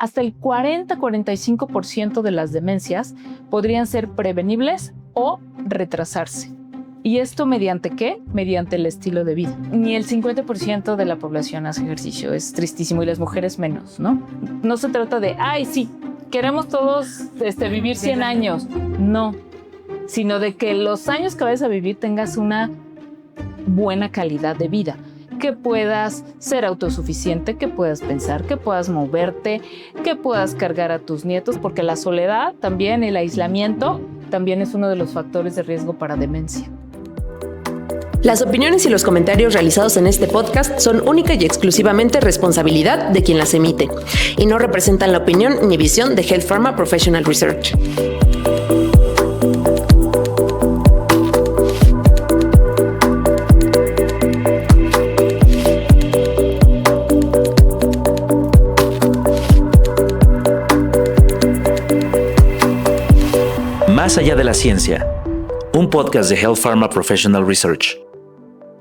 hasta el 40-45% de las demencias podrían ser prevenibles o retrasarse. ¿Y esto mediante qué? Mediante el estilo de vida. Ni el 50% de la población hace ejercicio, es tristísimo, y las mujeres menos, ¿no? No se trata de, ay, sí, queremos todos vivir 100 años. No, sino de que los años que vayas a vivir tengas una buena calidad de vida, que puedas ser autosuficiente, que puedas pensar, que puedas moverte, que puedas cargar a tus nietos, porque la soledad también, el aislamiento, también es uno de los factores de riesgo para demencia. Las opiniones y los comentarios realizados en este podcast son única y exclusivamente responsabilidad de quien las emite y no representan la opinión ni visión de Health Pharma Professional Research. Más allá de la ciencia, un podcast de Health Pharma Professional Research.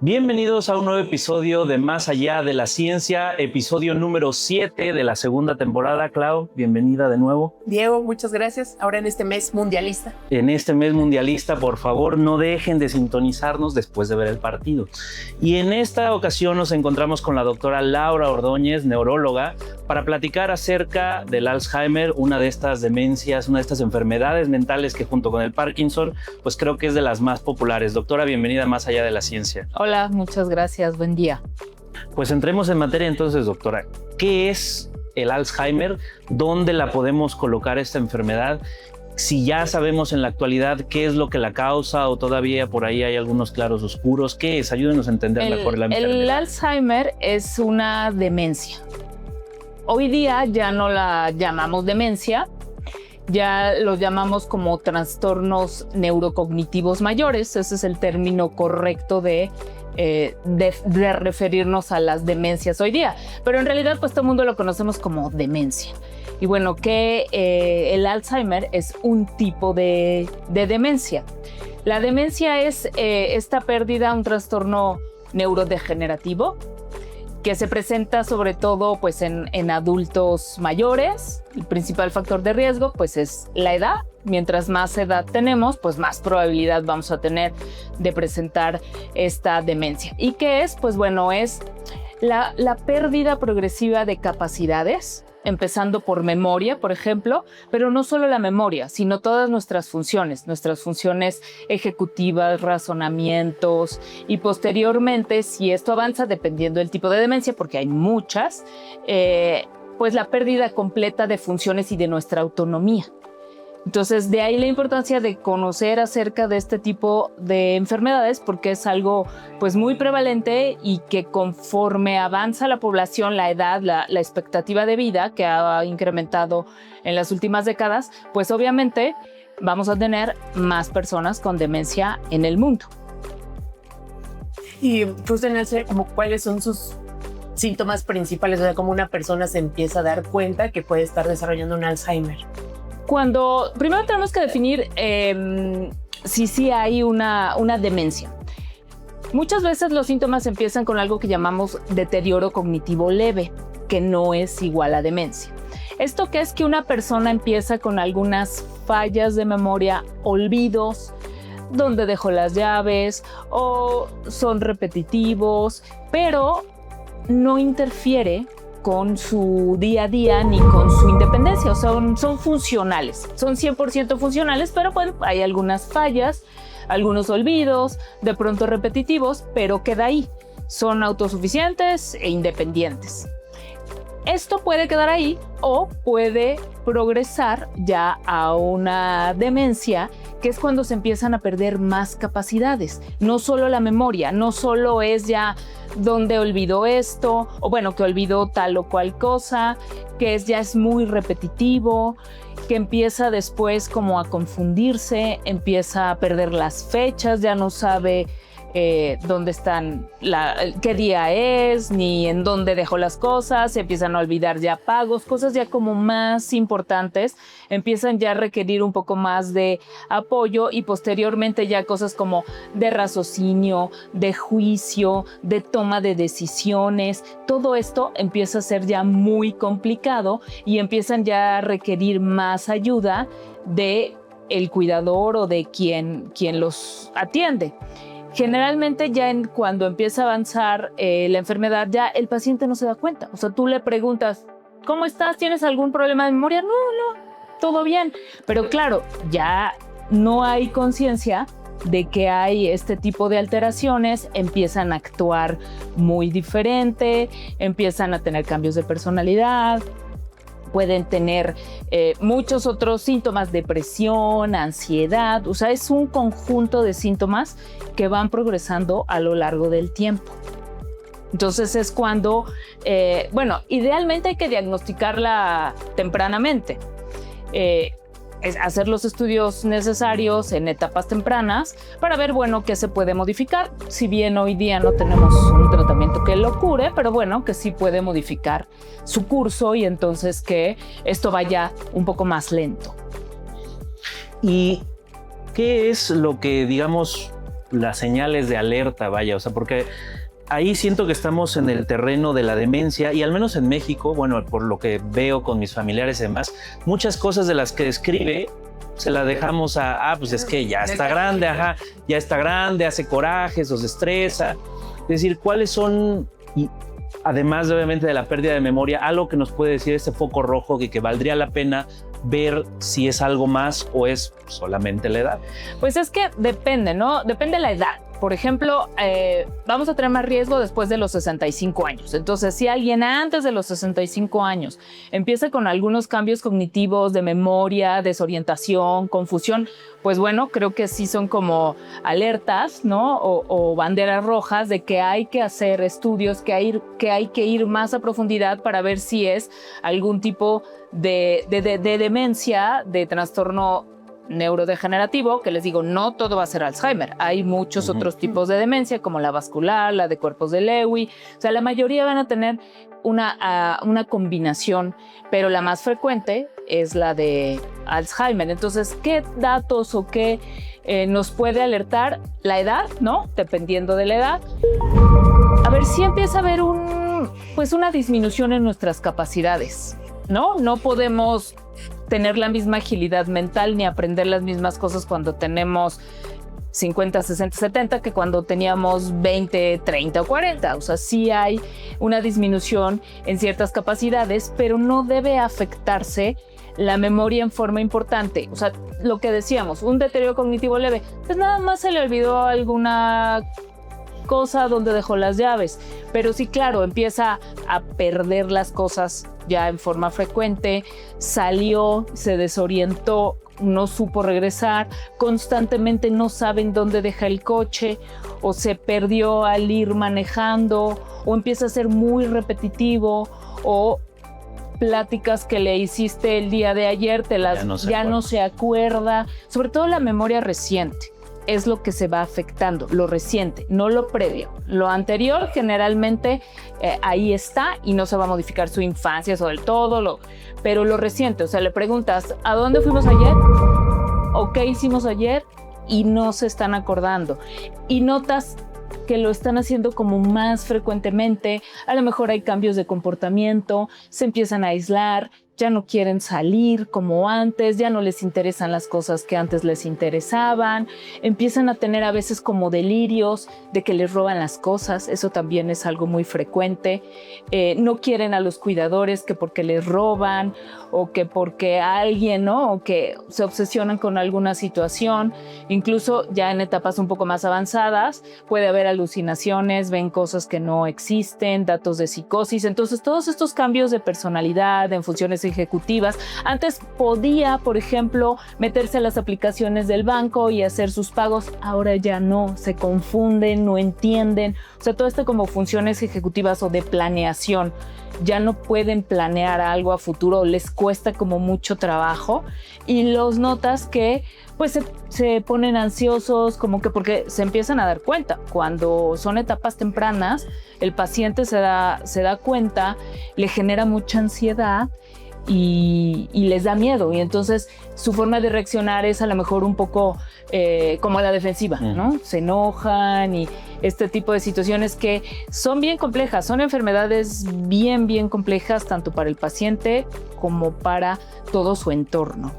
Bienvenidos a un nuevo episodio de Más allá de la ciencia, episodio número 7 de la segunda temporada. Clau, bienvenida de nuevo. Diego, muchas gracias. Ahora en este mes mundialista. En este mes mundialista, por favor, no dejen de sintonizarnos después de ver el partido. Y en esta ocasión nos encontramos con la doctora Laura Ordóñez, neuróloga, para platicar acerca del Alzheimer, una de estas demencias, una de estas enfermedades mentales que junto con el Parkinson, pues creo que es de las más populares. Doctora, bienvenida a Más allá de la ciencia. Hola, muchas gracias, buen día. Pues entremos en materia entonces, doctora. ¿Qué es el Alzheimer? ¿Dónde la podemos colocar esta enfermedad? Si ya sabemos en la actualidad qué es lo que la causa o todavía por ahí hay algunos claros oscuros, ¿qué es? Ayúdenos a entender mejor la enfermedad. El Alzheimer es una demencia. Hoy día ya no la llamamos demencia, ya lo llamamos como trastornos neurocognitivos mayores. Ese es el término correcto de referirnos a las demencias hoy día. Pero en realidad, pues todo el mundo lo conocemos como demencia. Y bueno, que el Alzheimer es un tipo de demencia. La demencia es esta pérdida, un trastorno neurodegenerativo que se presenta sobre todo pues, en adultos mayores. El principal factor de riesgo pues, es la edad. Mientras más edad tenemos, pues más probabilidad vamos a tener de presentar esta demencia. ¿Y qué es? Pues bueno, es la pérdida progresiva de capacidades, empezando por memoria, por ejemplo, pero no solo la memoria, sino todas nuestras funciones ejecutivas, razonamientos, y posteriormente, si esto avanza, dependiendo del tipo de demencia, porque hay muchas, pues la pérdida completa de funciones y de nuestra autonomía. Entonces, de ahí la importancia de conocer acerca de este tipo de enfermedades, porque es algo pues, muy prevalente y que conforme avanza la población, la edad, la expectativa de vida que ha incrementado en las últimas décadas, pues obviamente vamos a tener más personas con demencia en el mundo. Y pues en el como cuáles son sus síntomas principales, o sea, cómo una persona se empieza a dar cuenta que puede estar desarrollando un Alzheimer. Primero tenemos que definir si sí hay una demencia. Muchas veces los síntomas empiezan con algo que llamamos deterioro cognitivo leve, que no es igual a demencia. Esto que es que una persona empieza con algunas fallas de memoria, olvidos, dónde dejó las llaves, o son repetitivos, pero no interfiere con su día a día ni con su independencia, o sea, son funcionales, son 100% funcionales, pero bueno, hay algunas fallas, algunos olvidos, de pronto repetitivos, pero queda ahí, son autosuficientes e independientes. Esto puede quedar ahí o puede progresar ya a una demencia, que es cuando se empiezan a perder más capacidades. No solo la memoria, no solo es ya dónde olvidó esto, o bueno, que olvidó tal o cual cosa, que ya es muy repetitivo, que empieza después como a confundirse, empieza a perder las fechas, ya no sabe dónde están, qué día es, ni en dónde dejó las cosas, se empiezan a olvidar ya pagos, cosas ya como más importantes, empiezan ya a requerir un poco más de apoyo y posteriormente ya cosas como de raciocinio, de juicio, de toma de decisiones. Todo esto empieza a ser ya muy complicado y empiezan ya a requerir más ayuda de el cuidador o de quien los atiende. Generalmente ya cuando empieza a avanzar la enfermedad, ya el paciente no se da cuenta. O sea, tú le preguntas, ¿cómo estás? ¿Tienes algún problema de memoria? No, todo bien. Pero claro, ya no hay conciencia de que hay este tipo de alteraciones, empiezan a actuar muy diferente, empiezan a tener cambios de personalidad, pueden tener muchos otros síntomas, depresión, ansiedad. O sea, es un conjunto de síntomas que van progresando a lo largo del tiempo. Entonces es cuando, idealmente hay que diagnosticarla tempranamente. Es hacer los estudios necesarios en etapas tempranas para ver, qué se puede modificar. Si bien hoy día no tenemos un tratamiento que lo cure, pero que sí puede modificar su curso y entonces que esto vaya un poco más lento. ¿Y qué es lo que, digamos, las señales de alerta, vaya? O sea, porque ahí siento que estamos en el terreno de la demencia y al menos en México, por lo que veo con mis familiares y demás, muchas cosas de las que describe se las dejamos pues es que ya está grande, ya está grande, hace corajes o se estresa. Es decir, ¿cuáles son, y además obviamente de la pérdida de memoria, algo que nos puede decir este foco rojo que valdría la pena ver si es algo más o es solamente la edad? Pues es que depende, ¿no? Depende de la edad. Por ejemplo, vamos a tener más riesgo después de los 65 años. Entonces, si alguien antes de los 65 años empieza con algunos cambios cognitivos de memoria, desorientación, confusión, pues creo que sí son como alertas, ¿no? O banderas rojas de que hay que hacer estudios, que hay que ir más a profundidad para ver si es algún tipo de demencia, de trastorno neurodegenerativo, que les digo, no todo va a ser Alzheimer. Hay muchos otros tipos de demencia, como la vascular, la de cuerpos de Lewy. O sea, la mayoría van a tener una combinación, pero la más frecuente es la de Alzheimer. Entonces, ¿qué datos o qué nos puede alertar? La edad, ¿no? Dependiendo de la edad. A ver si empieza a haber una disminución en nuestras capacidades, ¿no? No podemos tener la misma agilidad mental ni aprender las mismas cosas cuando tenemos 50, 60, 70 que cuando teníamos 20, 30 o 40. O sea, sí hay una disminución en ciertas capacidades, pero no debe afectarse la memoria en forma importante. O sea, lo que decíamos, un deterioro cognitivo leve, pues nada más se le olvidó alguna cosa donde dejó las llaves, pero sí, claro, empieza a perder las cosas ya en forma frecuente, salió, se desorientó, no supo regresar, constantemente no saben dónde deja el coche, o se perdió al ir manejando, o empieza a ser muy repetitivo, o pláticas que le hiciste el día de ayer, ya no se acuerda, sobre todo la memoria reciente. Es lo que se va afectando, lo reciente, no lo previo. Lo anterior generalmente ahí está y no se va a modificar su infancia, eso del todo, pero lo reciente, o sea, le preguntas, ¿a dónde fuimos ayer? ¿O qué hicimos ayer? Y no se están acordando. Y notas que lo están haciendo como más frecuentemente, a lo mejor hay cambios de comportamiento, se empiezan a aislar, ya no quieren salir como antes, ya no les interesan las cosas que antes les interesaban, empiezan a tener a veces como delirios de que les roban las cosas, eso también es algo muy frecuente, no quieren a los cuidadores que porque les roban o que porque alguien, ¿no? O que se obsesionan con alguna situación, incluso ya en etapas un poco más avanzadas puede haber alucinaciones, ven cosas que no existen, datos de psicosis, entonces todos estos cambios de personalidad en funciones ejecutivas. Antes podía, por ejemplo, meterse a las aplicaciones del banco y hacer sus pagos. Ahora ya no, se confunden, no entienden. O sea, todo esto como funciones ejecutivas o de planeación. Ya no pueden planear algo a futuro, les cuesta como mucho trabajo y los notas que pues se ponen ansiosos, como que porque se empiezan a dar cuenta. Cuando son etapas tempranas, el paciente se da cuenta, le genera mucha ansiedad y les da miedo. Y entonces su forma de reaccionar es a lo mejor un poco como a la defensiva, ¿no? Se enojan y este tipo de situaciones que son bien complejas, son enfermedades bien complejas tanto para el paciente como para todo su entorno.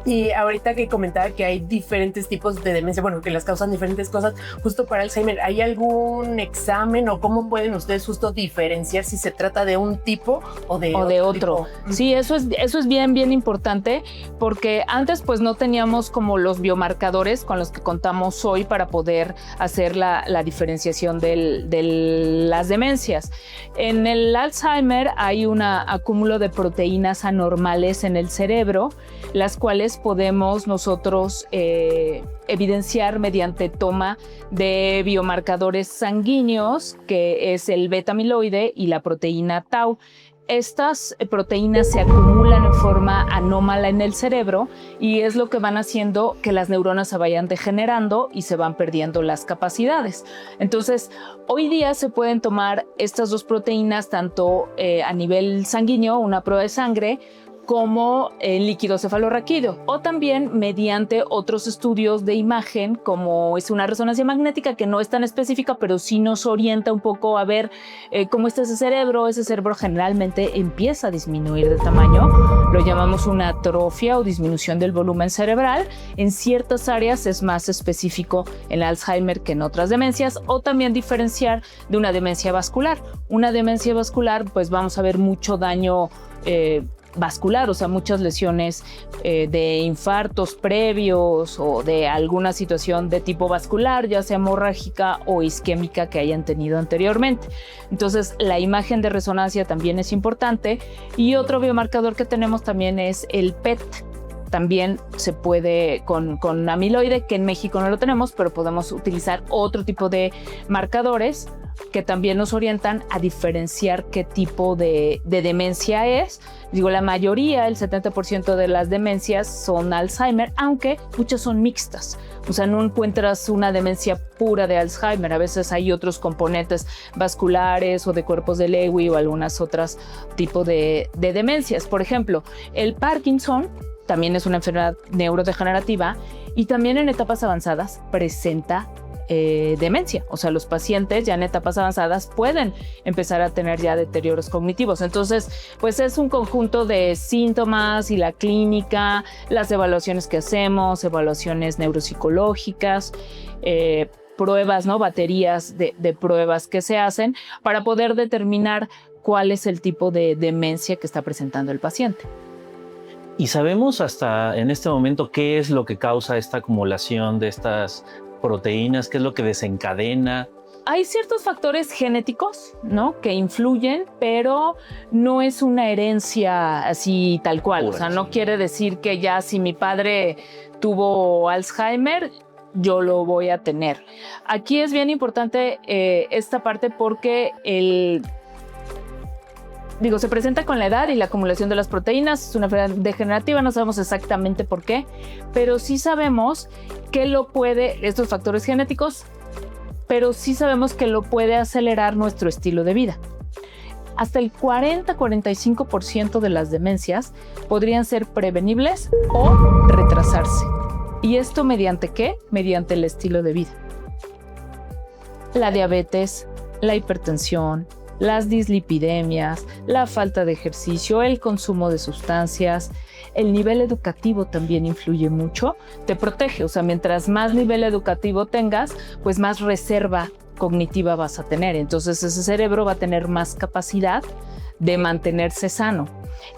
Y ahorita que comentaba que hay diferentes tipos de demencia, bueno, que las causan diferentes cosas, justo para Alzheimer, ¿hay algún examen o cómo pueden ustedes justo diferenciar si se trata de un tipo o de otro? Sí, eso es bien importante porque antes pues no teníamos como los biomarcadores con los que contamos hoy para poder hacer la diferenciación de las demencias. En el Alzheimer hay un acúmulo de proteínas anormales en el cerebro, las cuales podemos nosotros evidenciar mediante toma de biomarcadores sanguíneos, que es el beta-amiloide y la proteína tau. Estas proteínas se acumulan en forma anómala en el cerebro y es lo que van haciendo que las neuronas se vayan degenerando y se van perdiendo las capacidades. Entonces, hoy día se pueden tomar estas dos proteínas tanto a nivel sanguíneo, una prueba de sangre, como el líquido cefalorraquídeo o también mediante otros estudios de imagen como es una resonancia magnética que no es tan específica pero sí nos orienta un poco a ver cómo está ese cerebro. Ese cerebro generalmente empieza a disminuir de tamaño, lo llamamos una atrofia o disminución del volumen cerebral. En ciertas áreas es más específico en Alzheimer que en otras demencias, o también diferenciar de una demencia vascular. Una demencia vascular pues vamos a ver mucho daño vascular, o sea, muchas lesiones de infartos previos o de alguna situación de tipo vascular, ya sea hemorrágica o isquémica que hayan tenido anteriormente. Entonces, la imagen de resonancia también es importante y otro biomarcador que tenemos también es el PET. También se puede con amiloide, que en México no lo tenemos, pero podemos utilizar otro tipo de marcadores que también nos orientan a diferenciar qué tipo de demencia es. Digo, la mayoría, el 70% de las demencias son Alzheimer, aunque muchas son mixtas. O sea, no encuentras una demencia pura de Alzheimer. A veces hay otros componentes vasculares o de cuerpos de Lewy o algunas otras tipos de demencias. Por ejemplo, el Parkinson también es una enfermedad neurodegenerativa y también en etapas avanzadas presenta demencia. O sea, los pacientes ya en etapas avanzadas pueden empezar a tener ya deterioros cognitivos. Entonces, pues es un conjunto de síntomas y la clínica, las evaluaciones que hacemos, evaluaciones neuropsicológicas, pruebas, ¿no? Baterías de pruebas que se hacen para poder determinar cuál es el tipo de demencia que está presentando el paciente. ¿Y sabemos hasta en este momento qué es lo que causa esta acumulación de estas proteínas? ¿Qué es lo que desencadena? Hay ciertos factores genéticos, ¿no?, que influyen, pero no es una herencia así tal cual. Pura, o sea, no quiere decir que ya si mi padre tuvo Alzheimer, yo lo voy a tener. Aquí es bien importante esta parte porque se presenta con la edad y la acumulación de las proteínas. Es una enfermedad degenerativa, no sabemos exactamente por qué, pero sí sabemos que estos factores genéticos, pero sí sabemos que lo puede acelerar nuestro estilo de vida. Hasta el 40-45% de las demencias podrían ser prevenibles o retrasarse. ¿Y esto mediante qué? Mediante el estilo de vida. La diabetes, la hipertensión, las dislipidemias, la falta de ejercicio, el consumo de sustancias, el nivel educativo también influye mucho, te protege. O sea, mientras más nivel educativo tengas, pues más reserva cognitiva vas a tener. Entonces ese cerebro va a tener más capacidad de mantenerse sano.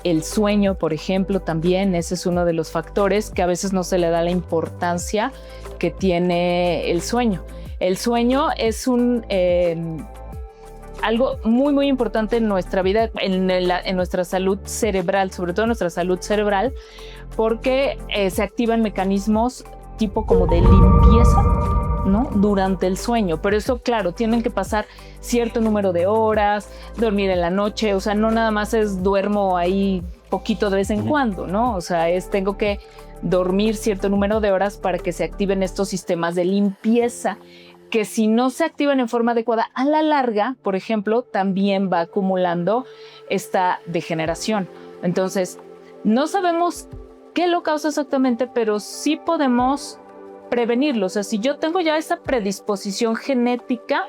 El sueño, por ejemplo, también ese es uno de los factores que a veces no se le da la importancia que tiene el sueño. El sueño es algo muy, muy importante en nuestra vida, en nuestra salud cerebral, sobre todo nuestra salud cerebral, porque se activan mecanismos tipo como de limpieza, ¿no? Durante el sueño. Pero eso, claro, tienen que pasar cierto número de horas, dormir en la noche, o sea, no nada más es duermo ahí poquito de vez en cuando, ¿no? O sea, tengo que dormir cierto número de horas para que se activen estos sistemas de limpieza, que si no se activan en forma adecuada, a la larga, por ejemplo, también va acumulando esta degeneración. Entonces, no sabemos qué lo causa exactamente, pero sí podemos prevenirlo. O sea, si yo tengo ya esta predisposición genética,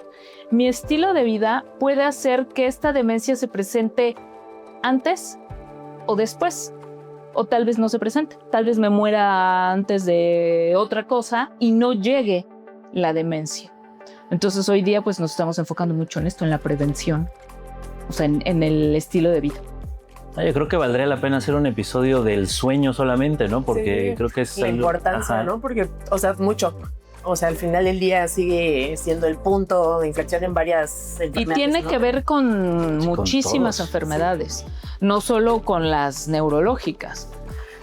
mi estilo de vida puede hacer que esta demencia se presente antes o después, o tal vez no se presente. Tal vez me muera antes de otra cosa y no llegue la demencia. Entonces hoy día pues nos estamos enfocando mucho en esto, en la prevención, o sea, en el estilo de vida. Yo creo que valdría la pena hacer un episodio del sueño solamente, ¿no? Porque creo que es la importancia, ¿no? Porque, o sea, mucho. O sea, al final del día sigue siendo el punto de inflexión en varias enfermedades. Y tiene que ver con muchísimas con enfermedades, no solo con las neurológicas.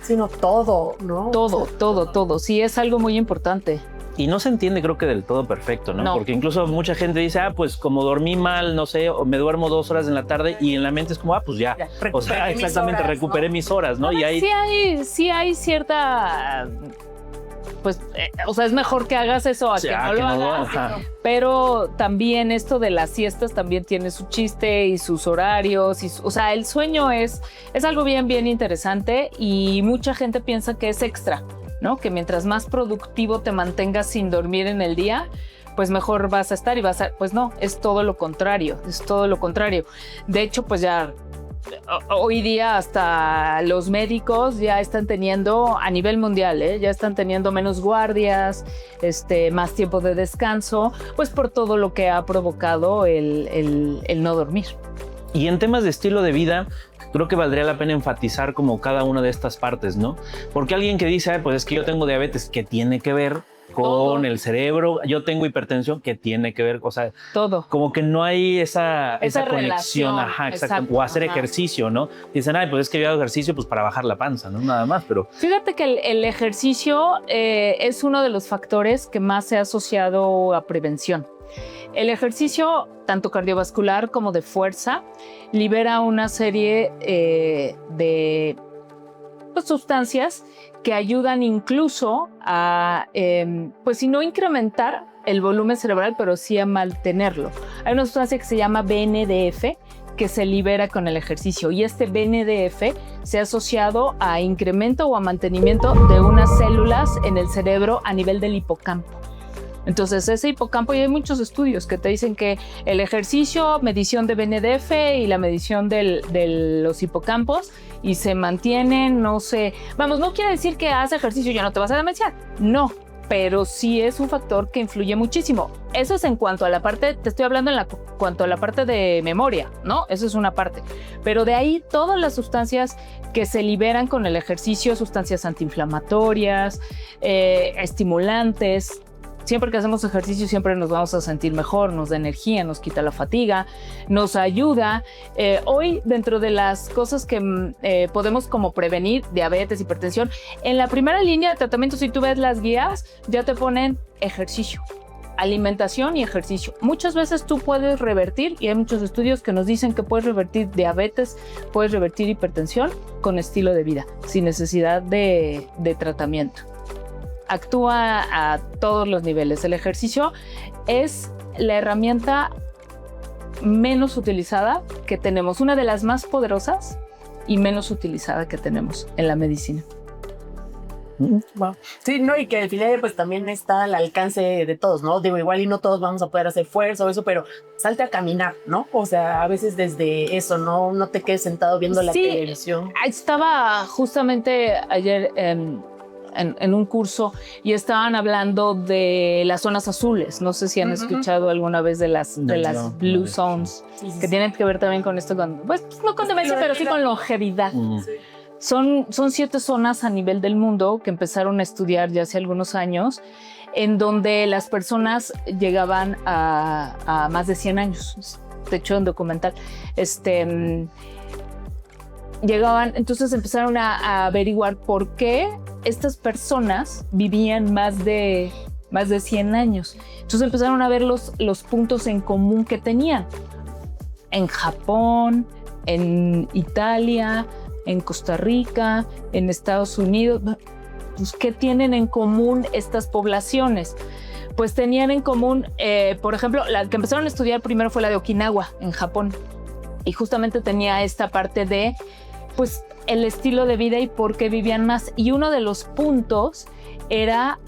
Sino todo, ¿no? Todo. Sí, es algo muy importante. Y no se entiende, creo que del todo perfecto, ¿no? Porque incluso mucha gente dice, pues como dormí mal, no sé, o me duermo 2 horas en la tarde, y en la mente es como, pues ya. O sea, exactamente, recuperé mis horas, ¿no? Y ahí sí hay cierta... Pues, o sea, es mejor que hagas eso a que no lo hagas. Pero también esto de las siestas también tiene su chiste y sus horarios. O sea, el sueño es algo bien, bien interesante, y mucha gente piensa que es extra, ¿no? Que mientras más productivo te mantengas sin dormir en el día, pues mejor vas a estar y pues no, es todo lo contrario, De hecho, pues ya hoy día hasta los médicos ya están teniendo a nivel mundial, ya están teniendo menos guardias, más tiempo de descanso, pues por todo lo que ha provocado el no dormir. Y en temas de estilo de vida, creo que valdría la pena enfatizar como cada una de estas partes, ¿no? Porque alguien que dice, pues es que yo tengo diabetes, ¿qué tiene que ver con el cerebro? Yo tengo hipertensión, ¿qué tiene que ver? O sea, todo. Como que no hay esa conexión, exacto, o hacer ejercicio, ¿no? Dicen, pues es que yo hago ejercicio pues para bajar la panza, ¿no? Nada más, pero... Fíjate que el ejercicio es uno de los factores que más se ha asociado a prevención. El ejercicio, tanto cardiovascular como de fuerza, libera una serie de sustancias que ayudan incluso a, pues si no incrementar el volumen cerebral, pero sí a mantenerlo. Hay una sustancia que se llama BNDF, que se libera con el ejercicio, y este BNDF se ha asociado a incremento o a mantenimiento de unas células en el cerebro a nivel del hipocampo. Entonces ese hipocampo, y hay muchos estudios que te dicen que el ejercicio, medición de BNDF y la medición de los hipocampos, y se mantienen, no quiere decir que haz ejercicio y ya no te vas a demenciar, no, pero sí es un factor que influye muchísimo. Eso es en cuanto a la parte, te estoy hablando cuanto a la parte de memoria, ¿no? Eso es una parte, pero de ahí todas las sustancias que se liberan con el ejercicio, sustancias antiinflamatorias, estimulantes. Siempre que hacemos ejercicio siempre nos vamos a sentir mejor, nos da energía, nos quita la fatiga, nos ayuda. Hoy, dentro de las cosas que podemos como prevenir diabetes, hipertensión, en la primera línea de tratamiento, si tú ves las guías, ya te ponen ejercicio, alimentación y ejercicio. Muchas veces tú puedes revertir, y hay muchos estudios que nos dicen que puedes revertir diabetes, puedes revertir hipertensión con estilo de vida, sin necesidad de tratamiento. Actúa a todos los niveles. El ejercicio es la herramienta menos utilizada que tenemos, una de las más poderosas y menos utilizada que tenemos en la medicina. Wow. Sí, no, y que al final pues también está al alcance de todos, ¿no? Digo, igual y no todos vamos a poder hacer fuerza o eso, pero salte a caminar, ¿no? O sea, a veces desde eso, no te quedes sentado viendo la televisión. Estaba justamente ayer en un curso y estaban hablando de las zonas azules. No sé si han escuchado alguna vez de las Blue Zones, que tienen que ver también con esto, pues no con demencia, pero sí con longevidad. Son 7 zonas a nivel del mundo que empezaron a estudiar ya hace algunos años, en donde las personas llegaban a más de 100 años. de hecho, en documental, llegaban, entonces empezaron a averiguar por qué estas personas vivían más de 100 años. Entonces empezaron a ver los puntos en común que tenían. En Japón, en Italia, en Costa Rica, en Estados Unidos. Pues, ¿qué tienen en común estas poblaciones? Pues tenían en común, por ejemplo, la que empezaron a estudiar primero fue la de Okinawa, en Japón. Y justamente tenía esta parte de, pues, el estilo de vida y por qué vivían más. Y uno de los puntos era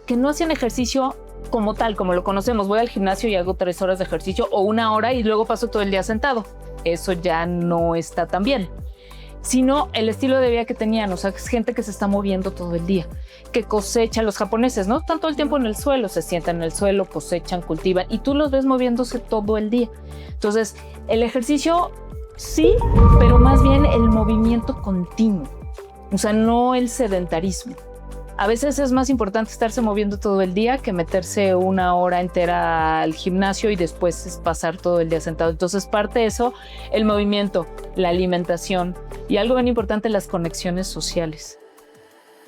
que no hacían ejercicio como tal, como lo conocemos. Voy al gimnasio y hago 3 horas de ejercicio o 1 hora y luego paso todo el día sentado. Eso ya no está tan bien. Sino el estilo de vida que tenían, o sea, es gente que se está moviendo todo el día, que cosecha. Los japoneses no están todo el tiempo en el suelo, se sientan en el suelo, cosechan, cultivan y tú los ves moviéndose todo el día. Entonces, el ejercicio sí, pero más bien el movimiento continuo, o sea, no el sedentarismo. A veces es más importante estarse moviendo todo el día que meterse 1 hora entera al gimnasio y después pasar todo el día sentado. Entonces, parte de eso, el movimiento, la alimentación y algo bien importante, las conexiones sociales.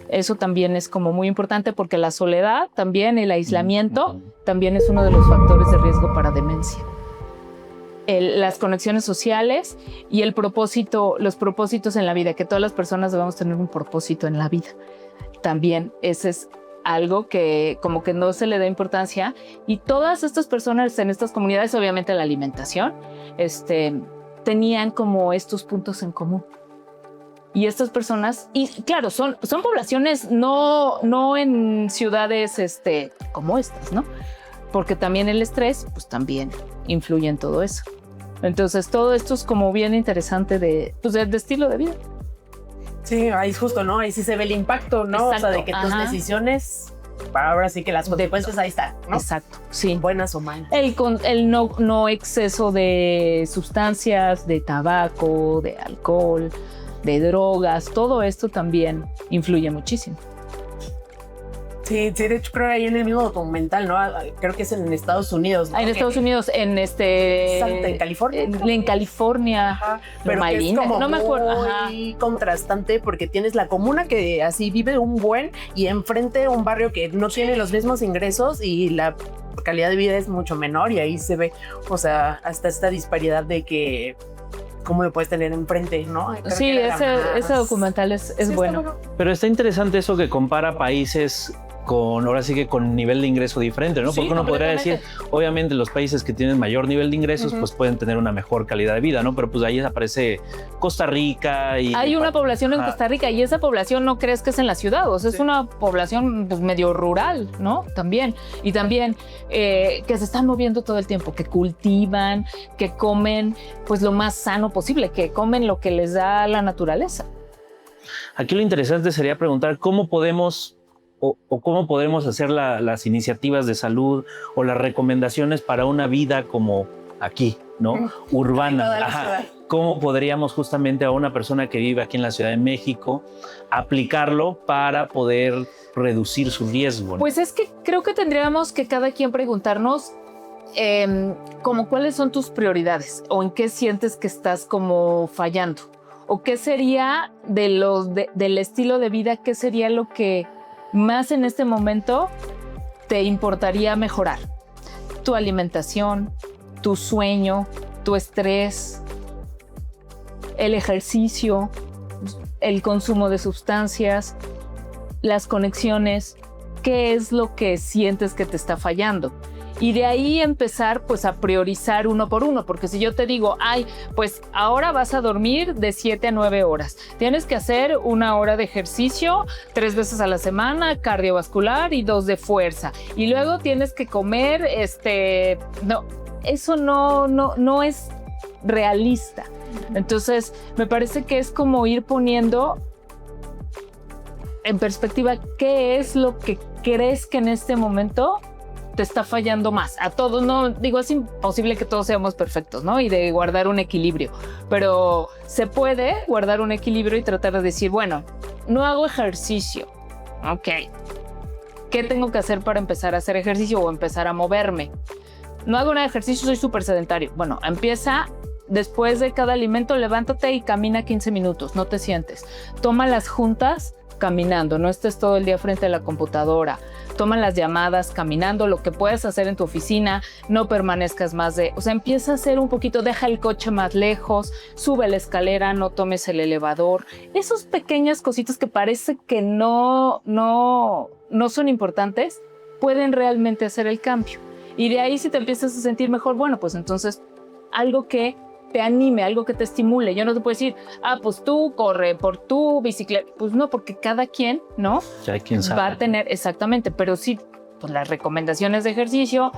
Eso también es como muy importante porque la soledad también, el aislamiento, también es uno de los factores de riesgo para demencia. Las conexiones sociales y el propósito, los propósitos en la vida, que todas las personas debemos tener un propósito en la vida. También ese es algo que como que no se le da importancia y todas estas personas en estas comunidades, obviamente la alimentación, tenían como estos puntos en común. Y estas personas, y claro, son poblaciones no en ciudades como estas, ¿no? Porque también el estrés, pues también influye en todo eso. Entonces todo esto es como bien interesante de estilo de vida. Sí, ahí es justo, ¿no? Ahí sí se ve el impacto, ¿no? Exacto. O sea, de que tus decisiones, ahora sí que las consecuencias ahí están, ¿no? Exacto, sí. Buenas o malas. El no exceso de sustancias, de tabaco, de alcohol, de drogas, todo esto también influye muchísimo. Sí, de hecho creo que ahí en el mismo documental, ¿no? Creo que es en Estados Unidos, ¿no? En Estados Unidos, en ¿En California? En California. Ajá, pero que es Malina, como no me acuerdo. muy contrastante porque tienes la comuna que así vive un buen y enfrente un barrio que no tiene los mismos ingresos y la calidad de vida es mucho menor y ahí se ve, o sea, hasta esta disparidad de que cómo lo puedes tener enfrente, ¿no? Creo Sí, ese documental es Sí, bueno. Pero está interesante eso que compara países ahora sí que con nivel de ingreso diferente, ¿no? Sí, Porque uno podría decir, completamente. obviamente los países que tienen mayor nivel de ingresos, pues pueden tener una mejor calidad de vida, ¿no? Pero pues ahí aparece Costa Rica y... Hay una población en Ajá. Costa Rica y esa población no crees que es en la ciudad, o sea, es una población pues, medio rural, ¿no? También. Y también que se están moviendo todo el tiempo, que cultivan, que comen pues lo más sano posible, que comen lo que les da la naturaleza. Aquí lo interesante sería preguntar cómo podemos o cómo podemos hacer las iniciativas de salud o las recomendaciones para una vida como aquí, ¿no? Urbana. Ajá. ¿Cómo podríamos justamente a una persona que vive aquí en la Ciudad de México aplicarlo para poder reducir su riesgo, ¿no? Pues es que creo que tendríamos que cada quien preguntarnos como cuáles son tus prioridades o en qué sientes que estás como fallando o qué sería del estilo de vida, qué sería lo que más en este momento te importaría mejorar. Tu alimentación, tu sueño, tu estrés, el ejercicio, el consumo de sustancias, las conexiones, qué es lo que sientes que te está fallando. Y de ahí empezar pues a priorizar uno por uno, porque si yo te digo, pues ahora vas a dormir de 7 a 9 horas, tienes que hacer 1 hora de ejercicio 3 veces a la semana, cardiovascular y 2 de fuerza, y luego tienes que comer, no, eso no es realista. Entonces me parece que es como ir poniendo en perspectiva qué es lo que crees que en este momento te está fallando más. A todos, no digo, es imposible que todos seamos perfectos, ¿no? Y de guardar un equilibrio, pero se puede guardar un equilibrio y tratar de decir, bueno, no hago ejercicio, ok, ¿qué tengo que hacer para empezar a hacer ejercicio o empezar a moverme? no hago nada de ejercicio, soy súper sedentario. Bueno, empieza después de cada alimento, levántate y camina 15 minutos, no te sientes. Toma las juntas caminando, no estés todo el día frente a la computadora. Toma las llamadas caminando, lo que puedes hacer en tu oficina, no permanezcas más de... O sea, empieza a hacer un poquito, deja el coche más lejos, sube la escalera, no tomes el elevador. Esas pequeñas cositas que parece que no son importantes, pueden realmente hacer el cambio. Y de ahí si te empiezas a sentir mejor, bueno, pues entonces algo que te anime, algo que te estimule. Yo no te puedo decir, pues tú corre por tu bicicleta. Pues no, porque cada quien, ¿no? Ya quien sabe. Va a tener, exactamente, pero sí, pues las recomendaciones de ejercicio,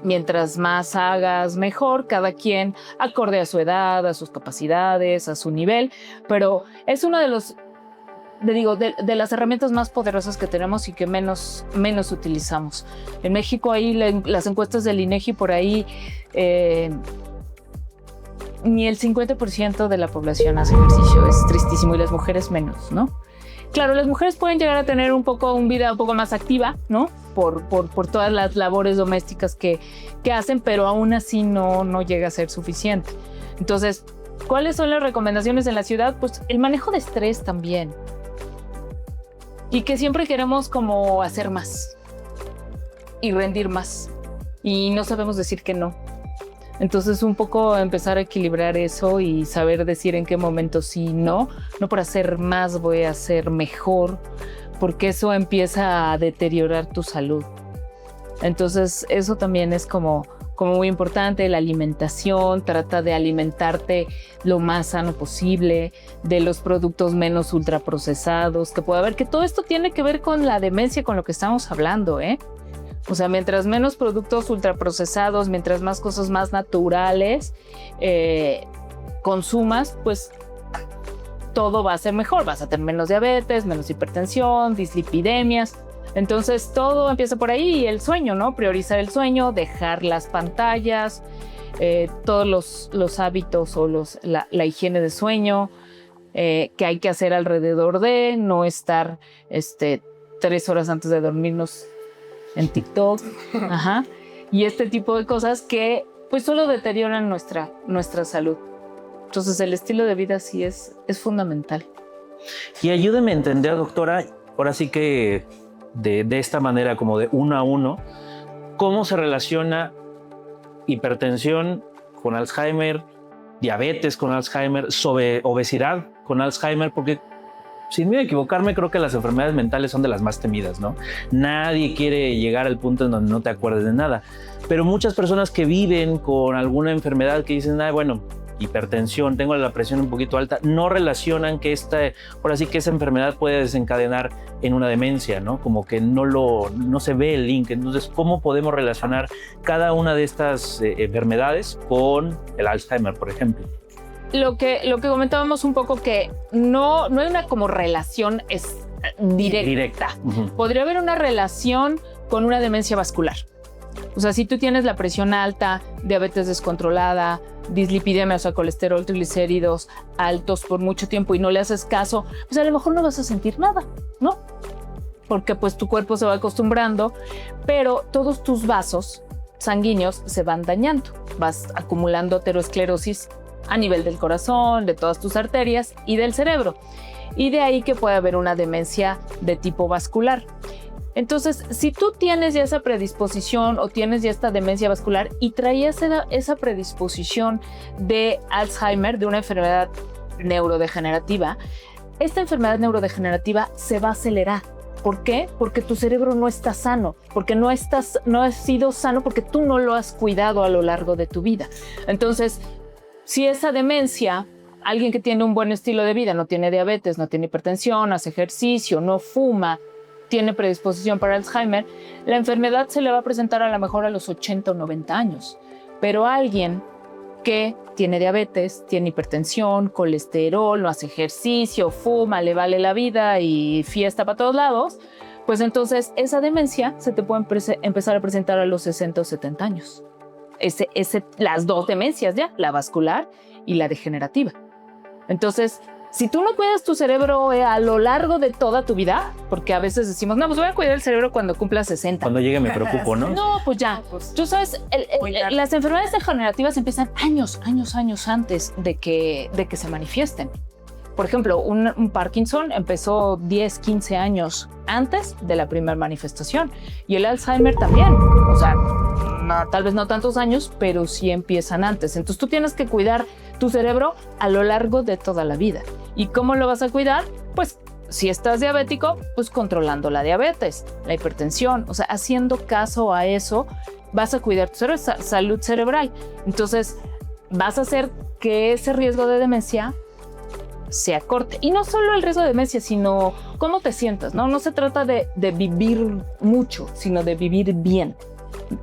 mientras más hagas, mejor, cada quien acorde a su edad, a sus capacidades, a su nivel, pero es uno de los, de las herramientas más poderosas que tenemos y que menos utilizamos. En México, ahí las encuestas del INEGI por ahí, ni el 50% de la población hace ejercicio. Es tristísimo, y las mujeres menos, ¿no? Claro, las mujeres pueden llegar a tener una vida un poco más activa, ¿no? Por todas las labores domésticas que hacen, pero aún así no llega a ser suficiente. Entonces, ¿cuáles son las recomendaciones en la ciudad? Pues el manejo de estrés también. Y que siempre queremos como hacer más y rendir más. Y no sabemos decir que no. Entonces, un poco empezar a equilibrar eso y saber decir en qué momento sí, no por hacer más voy a hacer mejor, porque eso empieza a deteriorar tu salud. Entonces, eso también es como muy importante. La alimentación, trata de alimentarte lo más sano posible, de los productos menos ultraprocesados que puede haber, que todo esto tiene que ver con la demencia, con lo que estamos hablando, ¿eh? O sea, mientras menos productos ultraprocesados, mientras más cosas más naturales consumas, pues todo va a ser mejor. Vas a tener menos diabetes, menos hipertensión, dislipidemias. Entonces, todo empieza por ahí. Y el sueño, ¿no? Priorizar el sueño, dejar las pantallas, todos los hábitos o la higiene de sueño que hay que hacer alrededor de, no estar 3 horas antes de dormirnos en TikTok, y este tipo de cosas que pues solo deterioran nuestra salud. Entonces el estilo de vida sí es fundamental. Y ayúdeme a entender, doctora, ahora sí que de esta manera, como de uno a uno, cómo se relaciona hipertensión con Alzheimer, diabetes con Alzheimer, obesidad con Alzheimer, porque sin miedo a equivocarme, creo que las enfermedades mentales son de las más temidas, ¿no? Nadie quiere llegar al punto en donde no te acuerdes de nada. Pero muchas personas que viven con alguna enfermedad que dicen, bueno, hipertensión, tengo la presión un poquito alta, no relacionan que ahora sí que esa enfermedad puede desencadenar en una demencia, ¿no? Como que no se ve el link. Entonces, ¿cómo podemos relacionar cada una de estas enfermedades con el Alzheimer, por ejemplo? Lo que comentábamos un poco, que no hay una como relación directa. Uh-huh. Podría haber una relación con una demencia vascular. O sea, si tú tienes la presión alta, diabetes descontrolada, dislipidemia, o sea, colesterol, triglicéridos altos por mucho tiempo y no le haces caso, pues a lo mejor no vas a sentir nada, ¿no? Porque pues tu cuerpo se va acostumbrando, pero todos tus vasos sanguíneos se van dañando. Vas acumulando aterosclerosis a nivel del corazón, de todas tus arterias y del cerebro. Y de ahí que puede haber una demencia de tipo vascular. Entonces, si tú tienes ya esa predisposición o tienes ya esta demencia vascular y traías esa predisposición de Alzheimer, de una enfermedad neurodegenerativa, esta enfermedad neurodegenerativa se va a acelerar. ¿Por qué? Porque tu cerebro no está sano, porque no has sido sano, porque tú no lo has cuidado a lo largo de tu vida. Entonces, si esa demencia, alguien que tiene un buen estilo de vida, no tiene diabetes, no tiene hipertensión, hace ejercicio, no fuma, tiene predisposición para Alzheimer, la enfermedad se le va a presentar a lo mejor a los 80 o 90 años. Pero alguien que tiene diabetes, tiene hipertensión, colesterol, no hace ejercicio, fuma, le vale la vida y fiesta para todos lados, pues entonces esa demencia se te puede empezar a presentar a los 60 o 70 años. Las dos demencias ya, la vascular y la degenerativa. Entonces, Si tú no cuidas tu cerebro a lo largo de toda tu vida, porque a veces decimos, no, pues voy a cuidar el cerebro cuando cumpla 60. Cuando llegue me preocupo, ¿no? No, pues ya. Tú sabes, las enfermedades degenerativas empiezan años antes de que se manifiesten. Por ejemplo, un Parkinson empezó 10, 15 años antes de la primera manifestación. Y el Alzheimer también. O sea, tal vez no tantos años, pero sí empiezan antes. Entonces tú tienes que cuidar tu cerebro a lo largo de toda la vida. ¿Y cómo lo vas a cuidar? Pues si estás diabético, pues controlando la diabetes, la hipertensión, o sea, haciendo caso a eso, vas a cuidar tu cerebro, salud cerebral. Entonces, vas a hacer que ese riesgo de demencia se acorte. Y no solo el riesgo de demencia, sino cómo te sientas, ¿no? No se trata de vivir mucho, sino de vivir bien.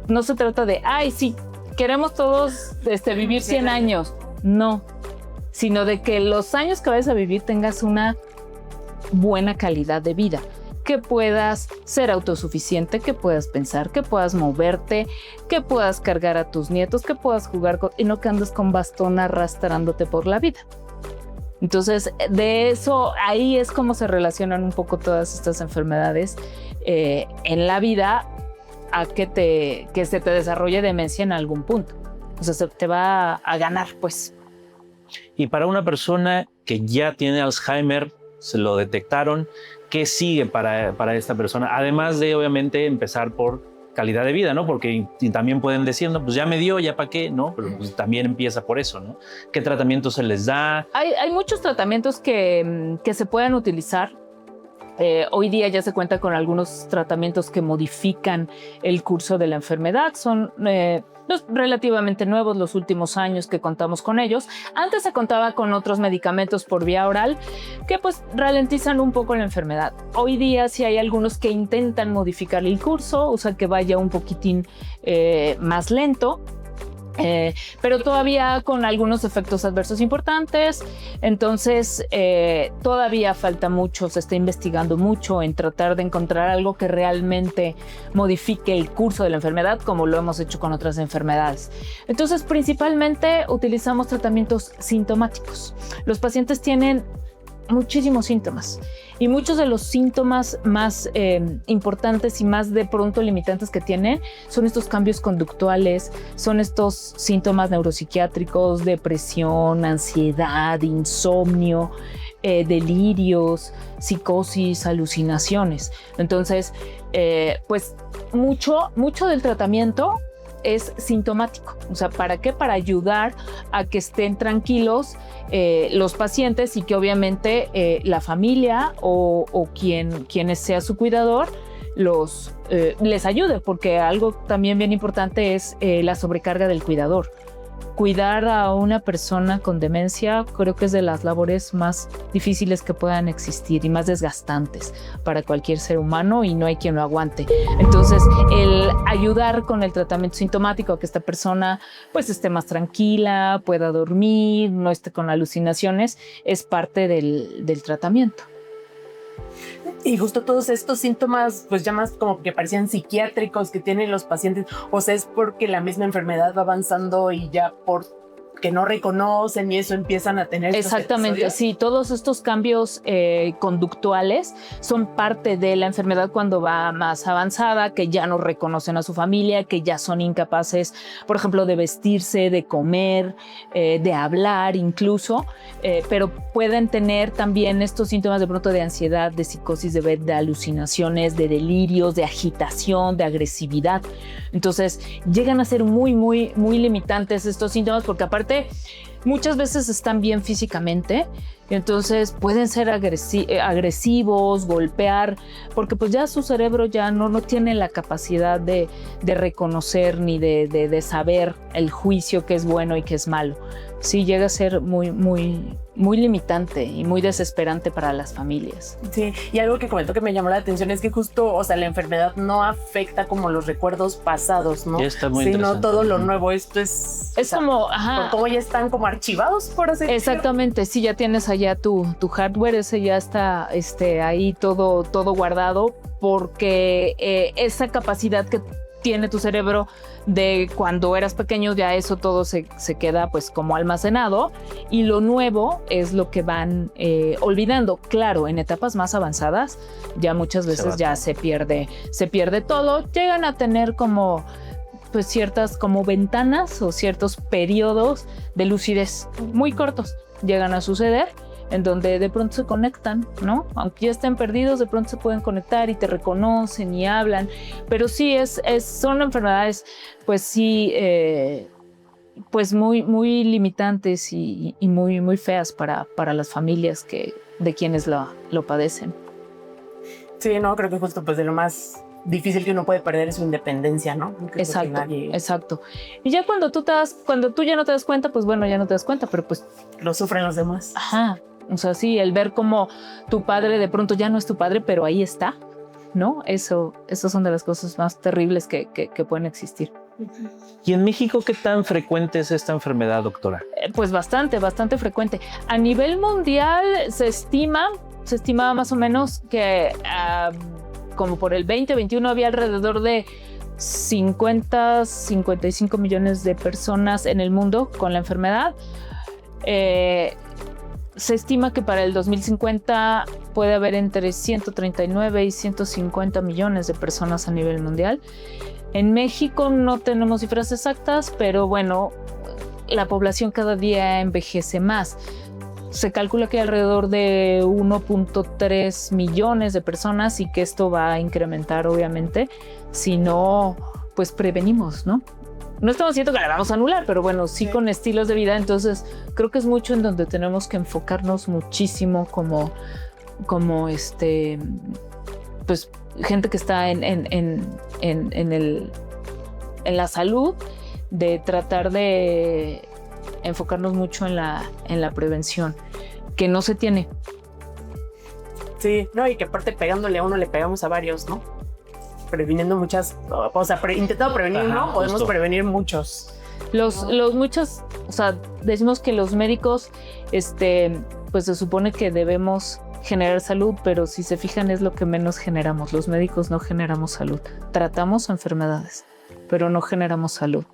No se trata de, ay, sí, queremos todos vivir 100 años. No, sino de que los años que vayas a vivir tengas una buena calidad de vida, que puedas ser autosuficiente, que puedas pensar, que puedas moverte, que puedas cargar a tus nietos, que puedas jugar y no que andes con bastón arrastrándote por la vida. Entonces, de eso, ahí es como se relacionan un poco todas estas enfermedades en la vida a que se te desarrolle demencia en algún punto. O sea, se te va a ganar, pues. Y para una persona que ya tiene Alzheimer, se lo detectaron, ¿qué sigue para esta persona? Además de, obviamente, empezar por calidad de vida, ¿no? Porque también pueden decir, no, pues ya me dio, ya para qué, ¿no? Pero pues también empieza por eso, ¿no? ¿Qué tratamiento se les da? Hay muchos tratamientos que se pueden utilizar. Hoy día ya se cuenta con algunos tratamientos que modifican el curso de la enfermedad. Son relativamente nuevos los últimos años que contamos con ellos. Antes se contaba con otros medicamentos por vía oral que pues ralentizan un poco la enfermedad. Hoy día sí hay algunos que intentan modificar el curso, o sea que vaya un poquitín más lento. Pero todavía con algunos efectos adversos importantes. Entonces todavía falta mucho, se está investigando mucho en tratar de encontrar algo que realmente modifique el curso de la enfermedad, como lo hemos hecho con otras enfermedades. Entonces principalmente utilizamos tratamientos sintomáticos. Los pacientes tienen muchísimos síntomas y muchos de los síntomas más importantes y más de pronto limitantes que tienen son estos cambios conductuales, son estos síntomas neuropsiquiátricos, depresión, ansiedad, insomnio, delirios, psicosis, alucinaciones. Entonces, pues mucho del tratamiento es sintomático. O sea, ¿para qué? Para ayudar a que estén tranquilos los pacientes y que obviamente la familia o quien sea su cuidador les ayude, porque algo también bien importante es la sobrecarga del cuidador. Cuidar a una persona con demencia creo que es de las labores más difíciles que puedan existir y más desgastantes para cualquier ser humano, y no hay quien lo aguante. Entonces, el ayudar con el tratamiento sintomático a que esta persona pues esté más tranquila, pueda dormir, no esté con alucinaciones, es parte del tratamiento. Y justo todos estos síntomas, pues ya más como que parecían psiquiátricos que tienen los pacientes, o sea, es porque la misma enfermedad va avanzando y ya por que no reconocen y eso empiezan a tener. Exactamente, sí, todos estos cambios conductuales son parte de la enfermedad cuando va más avanzada, que ya no reconocen a su familia, que ya son incapaces, por ejemplo, de vestirse, de comer, de hablar incluso, pero pueden tener también estos síntomas de pronto de ansiedad, de psicosis, de alucinaciones, de delirios, de agitación, de agresividad. Entonces llegan a ser muy limitantes estos síntomas, porque aparte muchas veces están bien físicamente, entonces pueden ser agresivos, golpear, porque pues ya su cerebro ya no tiene la capacidad de reconocer ni de saber el juicio que es bueno y que es malo. Sí, llega a ser muy limitante y muy desesperante para las familias. Sí, y algo que comentó que me llamó la atención es que justo, o sea, la enfermedad no afecta como los recuerdos pasados, ¿no? Ya está muy interesante. Sino todo lo nuevo. Esto es como, como ya están como archivados, por así decirlo. Exactamente, sí, ya tienes allá tu hardware, ese ya está ahí todo guardado, porque esa capacidad que tiene tu cerebro de cuando eras pequeño, ya eso todo se queda pues como almacenado, y lo nuevo es lo que van olvidando. Claro, en etapas más avanzadas ya muchas veces ya se pierde todo. Llegan a tener como pues ciertas como ventanas o ciertos periodos de lucidez muy cortos llegan a suceder, en donde de pronto se conectan, ¿no? Aunque ya estén perdidos, de pronto se pueden conectar y te reconocen y hablan. Pero sí, son enfermedades, pues sí, pues muy limitantes y muy feas para las familias de quienes lo padecen. Sí, no, creo que justo pues de lo más difícil que uno puede perder es su independencia, ¿no? Exacto. Y ya cuando tú ya no te das cuenta, pues bueno, ya no te das cuenta, pero pues lo sufren los demás. Ajá. O sea, sí, el ver cómo tu padre de pronto ya no es tu padre, pero ahí está, ¿no? Eso son de las cosas más terribles que pueden existir. ¿Y en México qué tan frecuente es esta enfermedad, doctora? Pues bastante frecuente. A nivel mundial se estima más o menos que como por el 2021 había alrededor de 55 millones de personas en el mundo con la enfermedad. Se estima que para el 2050 puede haber entre 139 y 150 millones de personas a nivel mundial. En México no tenemos cifras exactas, pero bueno, la población cada día envejece más. Se calcula que hay alrededor de 1.3 millones de personas y que esto va a incrementar, obviamente, si no, pues prevenimos, ¿no? No estamos diciendo que la vamos a anular, pero bueno, sí con estilos de vida. Entonces, creo que es mucho en donde tenemos que enfocarnos muchísimo como pues gente que está en la salud, de tratar de enfocarnos mucho en la prevención, que no se tiene. Sí, no, y que aparte pegándole a uno le pegamos a varios, ¿no? Previniendo muchas, o sea, intentando prevenir uno, podemos prevenir muchos. Los muchos, o sea, decimos que los médicos, pues se supone que debemos generar salud, pero si se fijan es lo que menos generamos. Los médicos no generamos salud. Tratamos enfermedades, pero no generamos salud.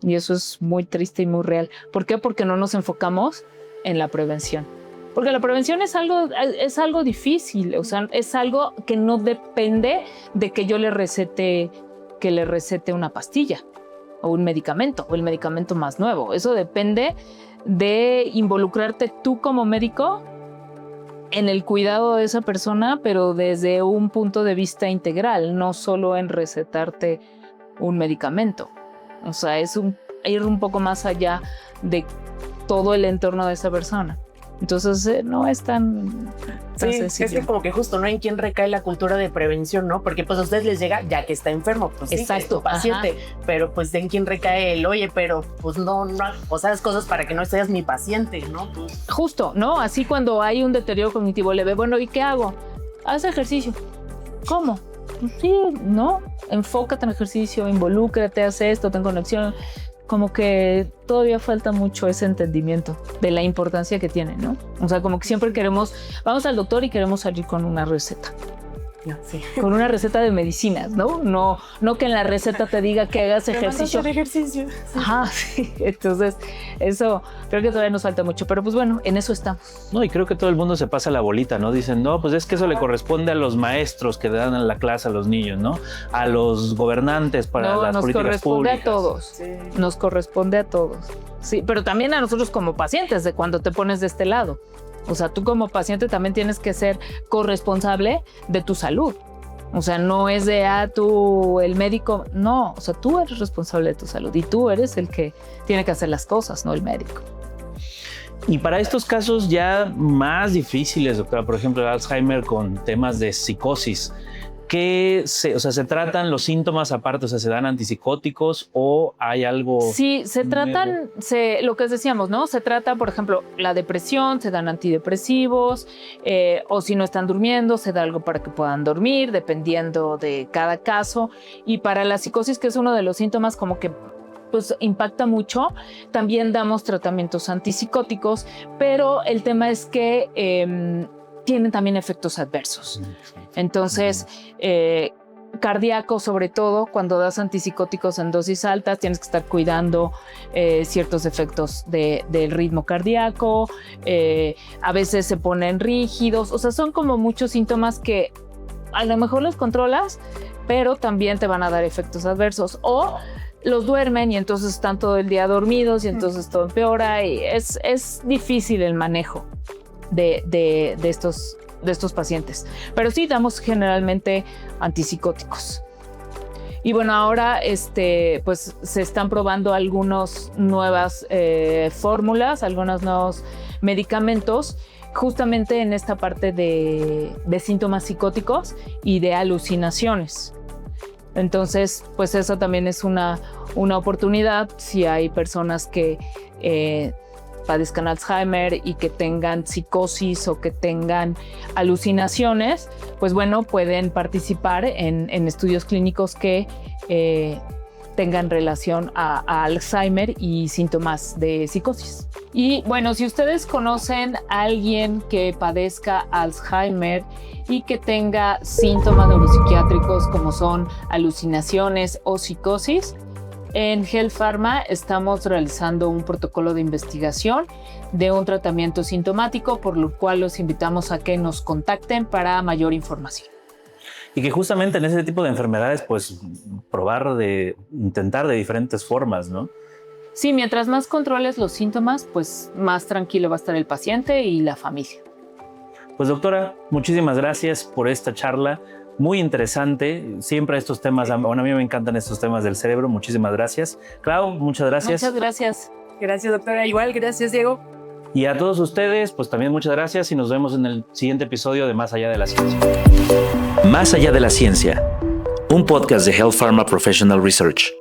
Y eso es muy triste y muy real. ¿Por qué? Porque no nos enfocamos en la prevención. Porque la prevención es algo difícil, o sea, es algo que no depende de que yo le recete una pastilla o un medicamento o el medicamento más nuevo. Eso depende de involucrarte tú como médico en el cuidado de esa persona, pero desde un punto de vista integral, no solo en recetarte un medicamento. O sea, ir un poco más allá de todo el entorno de esa persona. Entonces no es tan sencillo. Es que como que justo no hay en quién recae la cultura de prevención, ¿no? Porque pues a ustedes les llega ya que está enfermo, pues exacto, sí, es tu paciente, pero pues en quién recae el, oye, pero pues no, o sea, es cosas para que no seas mi paciente, ¿no? Pues, justo, ¿no? Así cuando hay un deterioro cognitivo leve, bueno, ¿y qué hago? Haz ejercicio. ¿Cómo? Pues sí, ¿no? Enfócate en ejercicio, involúcrate, haz esto, ten conexión. Como que todavía falta mucho ese entendimiento de la importancia que tiene, ¿no? O sea, como que siempre vamos al doctor y queremos salir con una receta. No, sí. Con una receta de medicinas, ¿no? No que en la receta te diga que hagas ejercicio. Sí. Ajá, sí. Entonces, eso creo que todavía nos falta mucho, pero pues bueno, en eso estamos. No, y creo que todo el mundo se pasa la bolita, ¿no? Dicen, no, pues es que eso le corresponde a los maestros que dan en la clase a los niños, ¿no? A los gobernantes para las políticas públicas. Nos corresponde a todos. Sí, pero también a nosotros como pacientes, de cuando te pones de este lado. O sea, tú como paciente también tienes que ser corresponsable de tu salud. O sea, no es de, tú, el médico. No, o sea, tú eres responsable de tu salud y tú eres el que tiene que hacer las cosas, no el médico. Y para estos casos ya más difíciles, doctora, por ejemplo, el Alzheimer con temas de psicosis, ¿se tratan los síntomas aparte? O sea, ¿se dan antipsicóticos o hay algo? Sí, se tratan, lo que decíamos, ¿no? Se trata, por ejemplo, la depresión, se dan antidepresivos, o si no están durmiendo, se da algo para que puedan dormir, dependiendo de cada caso. Y para la psicosis, que es uno de los síntomas como que pues impacta mucho, también damos tratamientos antipsicóticos, pero el tema es que tienen también efectos adversos. Entonces, cardíaco, sobre todo cuando das antipsicóticos en dosis altas, tienes que estar cuidando ciertos efectos del ritmo cardíaco, a veces se ponen rígidos, o sea, son como muchos síntomas que a lo mejor los controlas, pero también te van a dar efectos adversos, o los duermen y entonces están todo el día dormidos y entonces todo empeora, y es difícil el manejo de estos pacientes. Pero sí damos generalmente antipsicóticos. Y bueno, ahora pues se están probando algunas nuevas fórmulas, algunos nuevos medicamentos, justamente en esta parte de síntomas psicóticos y de alucinaciones. Entonces, pues eso también es una oportunidad si hay personas que padezcan Alzheimer y que tengan psicosis o que tengan alucinaciones, pues bueno, pueden participar en estudios clínicos que tengan relación a Alzheimer y síntomas de psicosis. Y bueno, si ustedes conocen a alguien que padezca Alzheimer y que tenga síntomas neuropsiquiátricos como son alucinaciones o psicosis, en Health Pharma estamos realizando un protocolo de investigación de un tratamiento sintomático, por lo cual los invitamos a que nos contacten para mayor información. Y que justamente en ese tipo de enfermedades, pues intentar de diferentes formas, ¿no? Sí, mientras más controles los síntomas, pues más tranquilo va a estar el paciente y la familia. Pues doctora, muchísimas gracias por esta charla. Muy interesante. Siempre estos temas, bueno, a mí me encantan estos temas del cerebro. Muchísimas gracias. Clau, muchas gracias. Muchas gracias. Gracias, doctora. Igual, gracias, Diego. Y a todos ustedes, pues también muchas gracias y nos vemos en el siguiente episodio de Más Allá de la Ciencia. Más Allá de la Ciencia, un podcast de Health Pharma Professional Research.